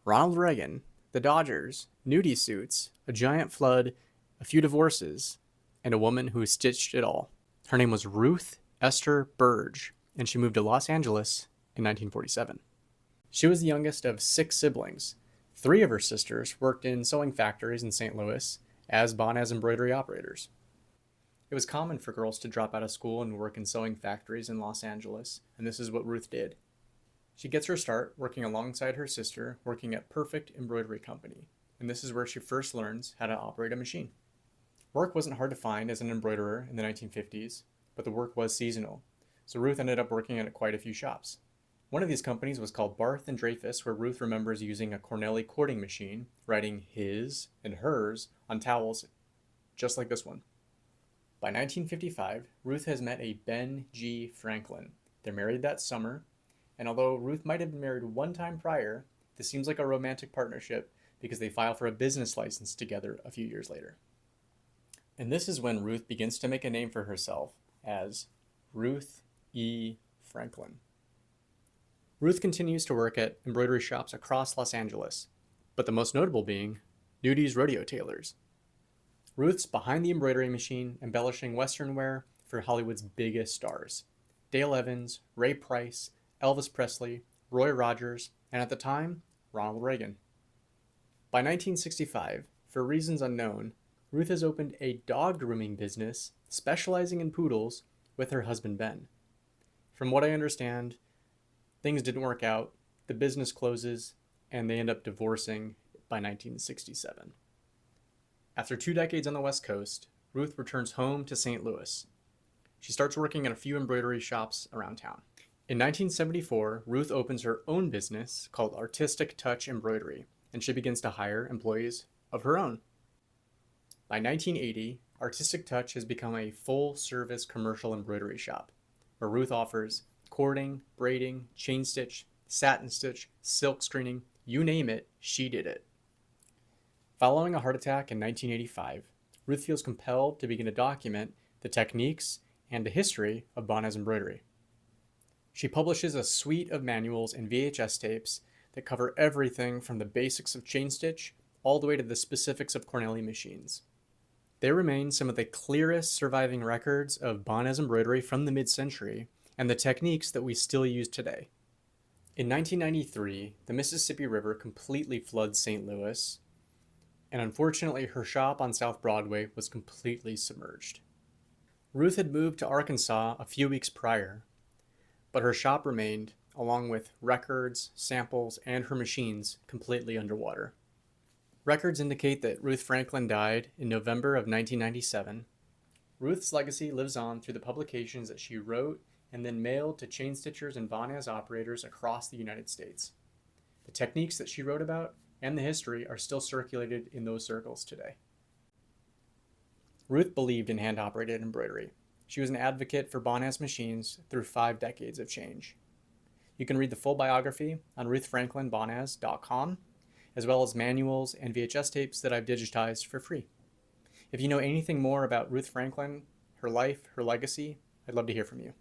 Ronald Reagan, the Dodgers, nudie suits, a giant flood, a few divorces, and a woman who stitched it all. Her name was Ruth Esther Burge, and she moved to Los Angeles in 1947. She was the youngest of 6 siblings. 3 of her sisters worked in sewing factories in St. Louis as Bonaz embroidery operators. It was common for girls to drop out of school and work in sewing factories in Los Angeles, and this is what Ruth did. She gets her start working alongside her sister, working at Perfect Embroidery Company, and this is where she first learns how to operate a machine. Work wasn't hard to find as an embroiderer in the 1950s, but the work was seasonal, so Ruth ended up working at quite a few shops. One of these companies was called Barth and Dreyfus, where Ruth remembers using a Cornelli cording machine, writing his and hers on towels, just like this one. By 1955, Ruth has met a Ben G. Franklin. They're married that summer, and although Ruth might have been married one time prior, this seems like a romantic partnership because they file for a business license together a few years later. And this is when Ruth begins to make a name for herself as Ruth E. Franklin. Ruth continues to work at embroidery shops across Los Angeles, but the most notable being Nudies Rodeo Tailors. Ruth's behind the embroidery machine, embellishing Western wear for Hollywood's biggest stars: Dale Evans, Ray Price, Elvis Presley, Roy Rogers, and at the time, Ronald Reagan. By 1965, for reasons unknown, Ruth has opened a dog grooming business specializing in poodles with her husband Ben. From what I understand, things didn't work out, the business closes, and they end up divorcing by 1967. After 2 decades on the West Coast, Ruth returns home to St. Louis. She starts working at a few embroidery shops around town. In 1974, Ruth opens her own business called Artistic Touch Embroidery, and she begins to hire employees of her own. By 1980, Artistic Touch has become a full-service commercial embroidery shop, where Ruth offers cording, braiding, chain stitch, satin stitch, silk screening, you name it, she did it. Following a heart attack in 1985, Ruth feels compelled to begin to document the techniques and the history of Bonaz embroidery. She publishes a suite of manuals and VHS tapes that cover everything from the basics of chain stitch all the way to the specifics of Cornelli machines. They remain some of the clearest surviving records of Bonaz embroidery from the mid-century and the techniques that we still use today. In 1993, the Mississippi River completely floods St. Louis, and unfortunately her shop on South Broadway was completely submerged. Ruth had moved to Arkansas a few weeks prior, but her shop remained, along with records, samples, and her machines, completely underwater. Records indicate that Ruth Franklin died in November of 1997. Ruth's legacy lives on through the publications that she wrote and then mailed to chain stitchers and Bonaz operators across the United States. The techniques that she wrote about and the history are still circulated in those circles today. Ruth believed in hand-operated embroidery. She was an advocate for Bonaz machines through 5 decades of change. You can read the full biography on ruthfranklinbonaz.com, as well as manuals and VHS tapes that I've digitized for free. If you know anything more about Ruth Franklin, her life, her legacy, I'd love to hear from you.